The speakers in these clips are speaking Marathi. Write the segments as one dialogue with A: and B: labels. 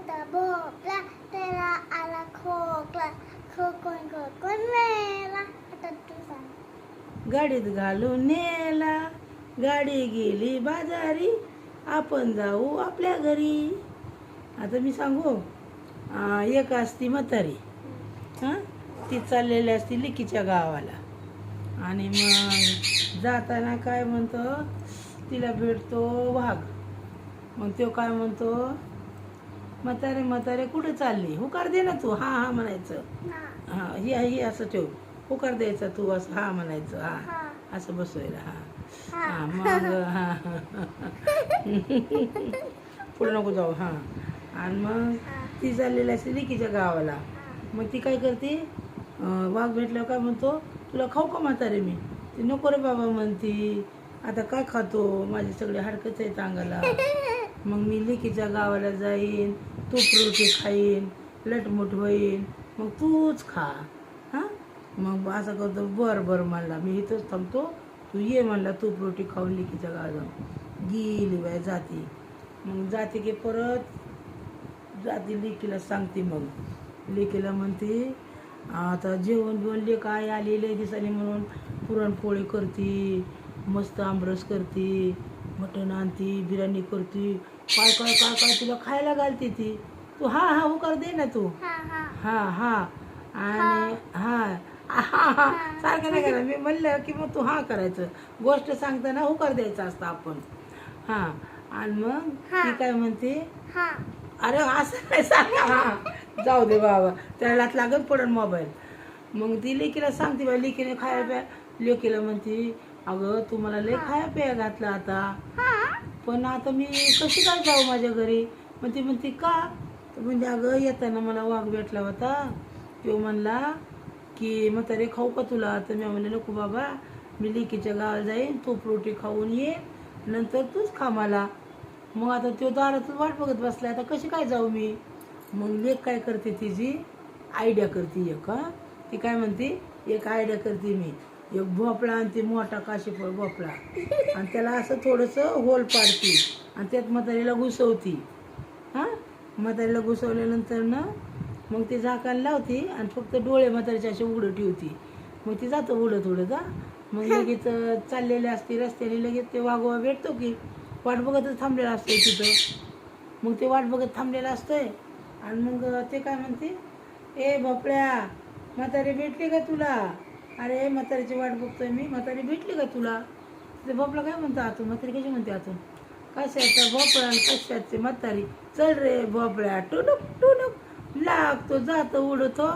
A: होता भोपळा त्याला आला खोकला खोकून मेला. आता तू सांग.
B: गाडीत घालून नेला, गाडी गेली बाजारी, आपण जाऊ आपल्या घरी. आता मी सांगू, एक असती म्हातारी, हां, ती चाललेली असती लिकीच्या गावाला. आणि मग जाताना काय म्हणतो, तिला भेटतो वाघ. मग तो काय म्हणतो, म्हातारे म्हातारे कुठे चालली, हुकार दे ना तू. हा हा म्हणायचं. हा ही असं ठेव, हुकार द्यायचा तू, असं हा म्हणायचं. हा असं बसवायला. हा मग हा पुढे नको जाऊ. हा आणि मग ती चाललेली असते लिकीच्या गावाला. मग ती काय करते, वाघ भेटल्यावर काय म्हणतो, तुला खाऊ का म्हातारे मी. ती नको रे बाबा म्हणती, आता काय खातो, माझे सगळे हाडकंच आहेत अंगाला. मग मी लेकीच्या गावाला जाईन, तूप रोटी खाईन, लटमुट होईन, मग तूच खा. हां मग असं करतो. बरं म्हणला, मी इथंच थांबतो, तू ये म्हणला तूप रोटी खाऊन लेकीच्या गावाला जाऊन. गेली बाय जाती. मग जाते की परत जाती लेकीला सांगते. मग लेकीला म्हणते, आता जेवण बिवण लेक आई आलेले दिसाने म्हणून पुरणपोळी करते, मस्त आमरस करते, मटण आणती, बिर्याणी करते, काय काय काय काय तुला खायला घालते ती. तू हा हा हुकार दे ना तू. हा हा आणि हा सारखं नाही करा. मी म्हणलं की मग तू हा करायचं. गोष्ट सांगताना हुकार द्यायचा असतं आपण. हा आणि मग ती काय म्हणते, अरे असं नाही सांगा, जाऊ दे बाबा, त्याला लागत पडन मोबाईल. मग ती लेकीला सांगते, बा लेकीने खाया प्या. लेकीला म्हणते, अगं तू मला लय खाया प्या घातला आता, पण आता मी कशी काय जाऊ माझ्या घरी. मग ती म्हणते का, तर म्हणजे अगं येताना मला वाघ भेटला होता. तो म्हणला की म्हातारे खाऊ का तुला. तर मी म्हणले नको बाबा, मी लेकीच्या गावाला जाईन, तूप रोटी खाऊन ये, नंतर तूच खा मला. मग आता तो दारातून वाट बघत बसला, आता कशी काय जाऊ मी. मग लेक काय करते, तिची आयडिया करते एक. ती काय म्हणते, एक आयडिया करते मी, एक भोपळा आणते, मोठा काशीफळ भोपळा, आणि त्याला असं थोडंसं होल पाडते आणि त्यात म्हातारीला घुसवती. हां म्हातारीला घुसवल्यानंतर ना मग ती झाकायला लावते आणि फक्त डोळे म्हातारीचे असे उघडं ठेवते. मग ती जातं उडत उडत. मग लगेच चाललेले असते रस्त्याने, लगेच ते वाघोबा भेटतो की वाट बघतच थांबलेला असतोय तिथं. मग ते वाट बघत थांबलेला असतोय आणि मग ते काय म्हणते, ए भोपळ्या, म्हातारी भेटली का तुला. अरे म्हातारीची वाट बघतोय मी, म्हातारी भेटली का तुला. ते भोपळा काय म्हणतो आतून, म्हातारी कशी म्हणते आतून, कशाचा भोपळा कशाची म्हातारी, चल रे भोपळ्या, टुनुक टुनुक लागतो, जातो उडतो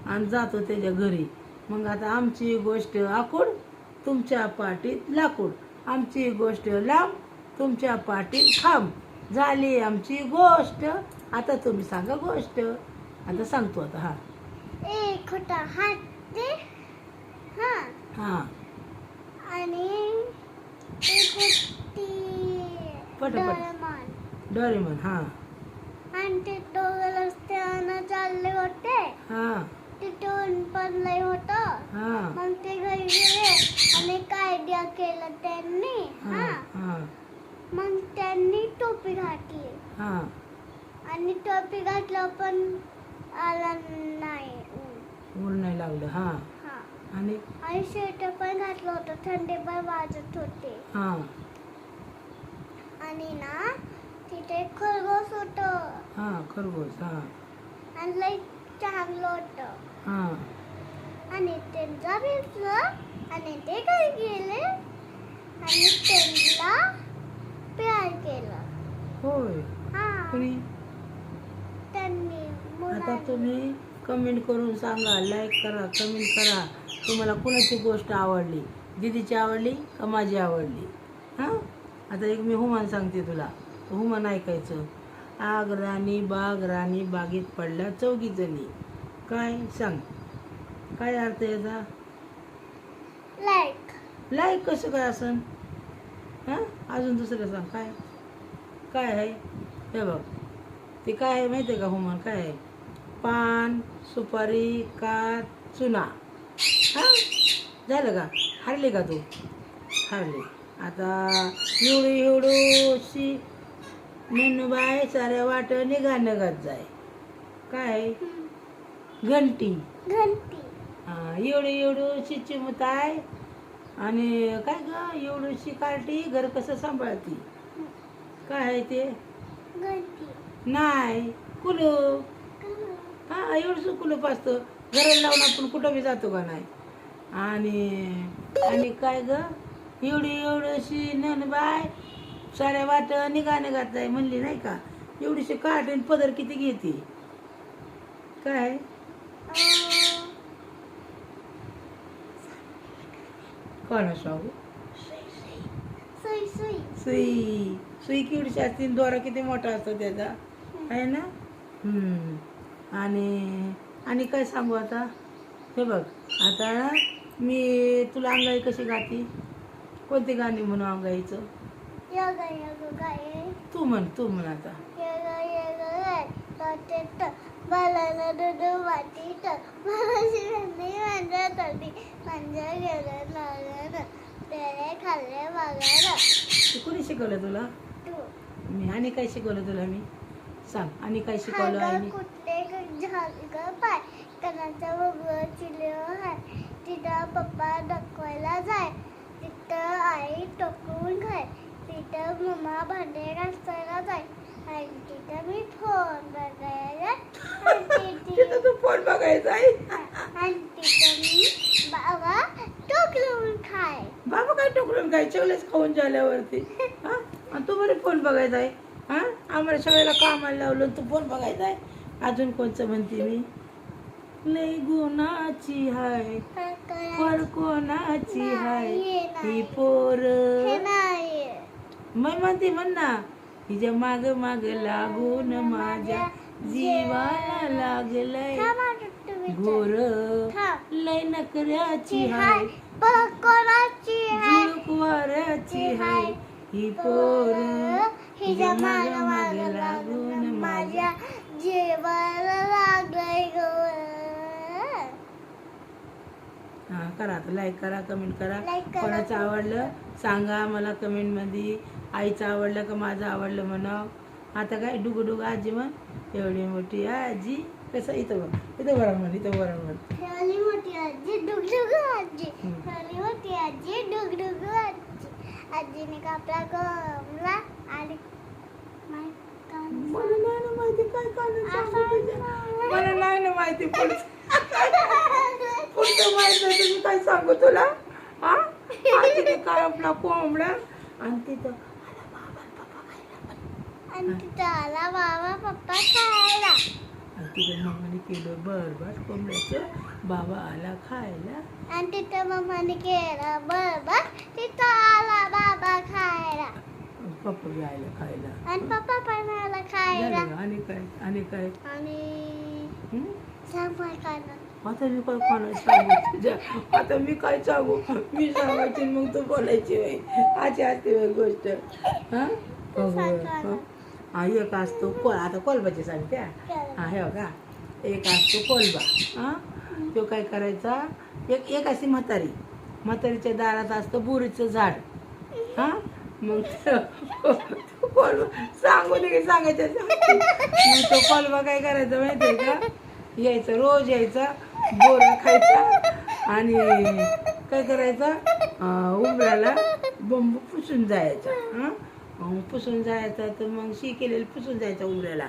B: आणि जातो त्याच्या घरी. मग आता आमची गोष्ट आखूड, तुमच्या पाठीत लाकूड, आमची गोष्ट लांब, तुमच्या पाठीत खांब, झाली आमची गोष्ट. आता तुम्ही सांगा गोष्ट. आता सांगतो आता. हा
A: एक होता हत्ती,
B: हा
A: आणि एक होती
B: डोरेमॉन. हा
A: आणि ते दोघं रस्त्यानं चालले होते.
B: हा
A: तिथून पण लय होतं.
B: हा
A: मग ते घरी गेले आणि काय आयडिया केलं त्यांनी.
B: हा
A: मग त्यांनी टोपी घातली
B: हा
A: आणि टोपी घातलं पण आला नाही
B: ऊन नाही लागलं. हा आणि
A: स्वेटर पण घातलं होतं, थंडी पण वाजत होते.
B: हा
A: आणि ना तिथे खरगोश होतं.
B: हा खरगोश. हा
A: आणि लई चांगलं होतं.
B: हा
A: आणि त्यांचा भेटलं आणि ते काय गेले आणि त्यांना प्यार केलं.
B: होय. कुणी.
A: त्यांनी
B: आता तुम्ही कमेंट करून सांगा, लाईक करा, कमेंट करा, तुम्हाला कुणाची गोष्ट आवडली, दीदीची आवडली का माझी आवडली. हां आता एक मी हुमान सांगते तुला, हुमान ऐकायचं. आग राणी बागेत पडल्या चौघी जणी. काय सांग, काय अर्थ याचा. लाईक कसं काय असन. हां अजून दुसरं सांग. काय आहे हे बघ. ते काय आहे माहिती आहे का हुमान काय आहे. पान सुपारी कात चुना. हां झालं का, हरली का तू. हरली. आता एवढीशी नन्नूबाई साऱ्या वाट निघत जाय. काय? घंटी.
A: घंटी.
B: हा, एवढी चिमूत आहे आणि काय ग एवढीशी कार्टी घर कसं सांभाळती? काय आहे ते?
A: घंटी.
B: नाही, कुलूप. हा, एवढंसं कुलूप असतं. घराला लावून आपण कुठं बी जातो का नाही? आणि काय ग एवढीशी ननबाय साऱ्या वाट निघत जाय म्हणली नाही का? एवढीशी काट आणि पदर किती घेते? काय? कोणा सांगू?
A: सुई. सुई.
B: सुई. सुई केवढीशी असते, दोरा किती मोठा असतो त्याचा, आहे ना? आणि काय सांगू आता? हे बघ, आता मी तुला अंगाई कशी गाती? कोणती गाणी म्हणू अंगाईचं? तू म्हण आता.
A: मला दूध वाटीत मला शिवणी माझ्या तोंडी माझ्या गेलं लागलं तेरे खाल्ले बघायला.
B: कोणी शिकवलं तुला?
A: तू.
B: मी. आणि काय शिकवलं तुला मी? सांग, आणि काय शिकवलं आईने?
A: कुठले झाली ग पाय कणाचा बबळ चिल्लो हाय तिथं पप्पा दाखवायला जाय तिथं आई टोकून खाय तिथं मम्मा भांडे घासायला जाय आणि तिथं मी फोन बघायला
B: तिथं तू फोन बघायचा आहे
A: आणि तिथं मी बाबा टोकलून खाय.
B: बाबा काय टोकरून काय चवलेच खाऊन झाल्यावरती? हा, आणि तू बरे फोन बघायचा आहे? हा, आम्हाला सगळ्याला कामाला लावलं तू फोन बघायचा आहे. अजून कोणचं म्हणते मी? लय गुणाची हाय पर कोणाची हाय ही पोर. मी म्हणते म्हण ना, हिच्या माग माग लागून माझ्या जीवाला लागलंय घोर. लय नकऱ्याची हाय झुळकवाऱ्याची हाय ही पोर. हिच्या माग माग लागून माझ्या
A: जीवाला लागलंय ग.
B: हा, करा आता, लाईक करा, कमेंट करा.
A: Like करा.
B: कोणाचं आवडलं सांगा मला कमेंट मध्ये. आईचं आवडलं का माझं आवडलं म्हणाव. आता काय डुगडुग आजी म्हण, एवढी मोठी आजी. कसं इथं बरं म्हण, इथं बरं म्हण.
A: एवढी मोठी आजी डुगडुग आजी एवढी मोठी आजी डुगडुग आजी. आजीने कापला कमला आणि
B: मला नाही ना माहिती काय काढून सांगू तुझ्या. मला नाही ना माहिती पुढचं माहित नाही. तुम्ही काय सांगू तुला? हा, आजीने काय आपला कोंबडा आणि तिथं
A: आणि तिथं आला बाबा पप्पा खायला
B: आणि तिथं मम्मीने केलं बरबार कोंबड्याचं. बाबा आला खायला
A: आणि तिथं मम्माने केलं बरोबर तिथं आला बाबा खायला
B: पप्पा यायला खायला
A: आणि पप्पा पण आला खायला.
B: झालं का? आणि काय?
A: आणि सांग मला काय ना.
B: आता मी काय कोणाला सांगू तुझ्या? आता मी काय सांगू? मी सांगायची मग तू बोलायची बाई. अशी असते बाई गोष्ट. हा, हा, एक असतो आता कोलबाची सांगते. हा, हे बघा, एक असतो कोलबा. हा, तो काय करायचा, एक अशी म्हातारीच्या दारात असतं बोरीचं झाड. हा, मग कोलबा सांगू दे सांगायचं. मग तो कोलबा काय करायचा माहितीये का? यायचं, रोज यायचा, बोरं खायचा आणि काय करायचा, उंबराला बंबू पुसून जायचा. पुसून जायचा तर मग शी केलेलं पुसून जायचा उंबऱ्याला.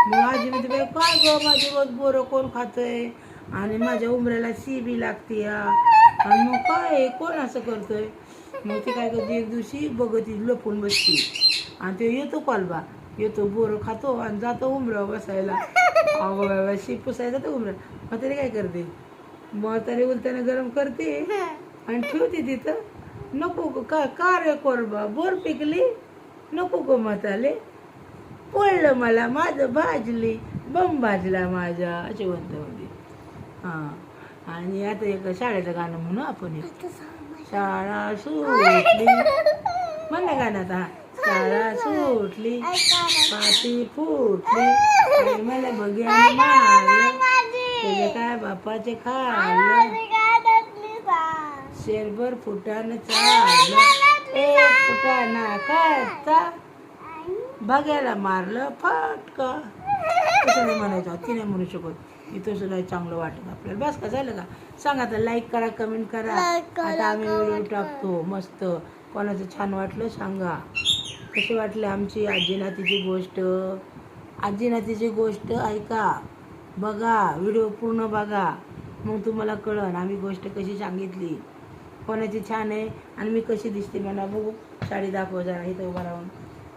B: मग आजी म्हणते बाई काय ग माझी रोज बोरं कोण खातंय आणि माझ्या उंबऱ्याला शी बी लागते. आणि मग काय कोण असं करतोय? मग ती काय करते, एक दिवशी बघती लपून बसती आणि ते येतो कोलबा, येतो बोरं खातो आणि जातो उंबऱ्यावर बसायला. अगो शी पुसायचा तर उंबऱ्या. मग तरी काय करते, मग तरी उलट्याने गरम करते आणि ठेवते तिथं. नको का रे कोलबा, बोर पिकली नको गो म्हाताले, पडलं मला माझं भाजली, बंब भाजला माझ्या, असे म्हणते म्हणजे. हां, आणि आता एक शाळेचं गाणं म्हणू आपण. शाळा सुटली म्हण ना गाणं आता. शाळा सुटली पाटी फुटली आणि मला बघ्याने मारलं, तुझे काय बापाचे खाल्लं, शेरभर फुटानं चाललं, एक फुटाना करता बघायला मारलं फटका. तसं नाही म्हणायचं, ती नाही म्हणू शकत. इथं सुद्धा चांगलं वाटत आपल्याला. बस का, झालं का? सांगा आता, लाईक करा, कमेंट करा. आता आम्ही व्हिडिओ टाकतो मस्त. कोणाचं छान वाटलं सांगा. कशी वाटली आमची आजी नातीची गोष्ट? आजी नातीची गोष्ट ऐका, बघा, व्हिडिओ पूर्ण बघा, मग तुम्हाला कळन आम्ही गोष्ट कशी सांगितली. कोणाची छान आहे आणि मी कशी दिसते म्हणा बघू. साडी दाखव जरा, इथं उभा राहून.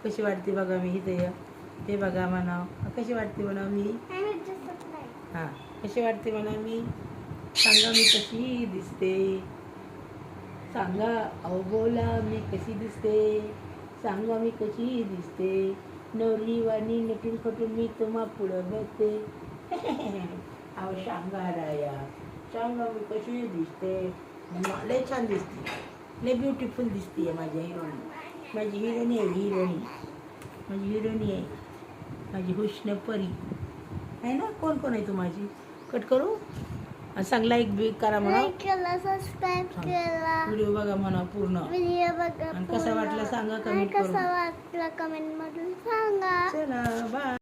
B: कशी वाटते बघा मी इथं. हे बघा म्हणा, कशी वाटते म्हणा मी. हां, कशी वाटते म्हणा मी. सांगा मी कशी दिसते. सांगा, अहो बोला, मी कशी दिसते. सांगा मी कशी दिसते. नवरी वाणी नटून खटून मी तुम्हा पुढं बसते. अहो सांगा राया, सांगा मी कशी दिसते. लय छान दिसते, लय ब्युटिफुल दिसते माझी हिरोणी. माझी हिरोणी आहे, हिरोणी. माझी हिरोणी आहे, माझी हुस्न परी आहे ना. कोण कोण आहे तू माझी? कट करू आणि सांग, लाईक बी करा म्हणा,
A: सबस्क्राईब केला,
B: व्हिडिओ बघा म्हणा पूर्ण.
A: व्हिडिओ बघा
B: आणि कसा वाटला सांगा, कमेंट करून.
A: कसा वाटला कमेंट मधून सांगा.
B: चला बाय.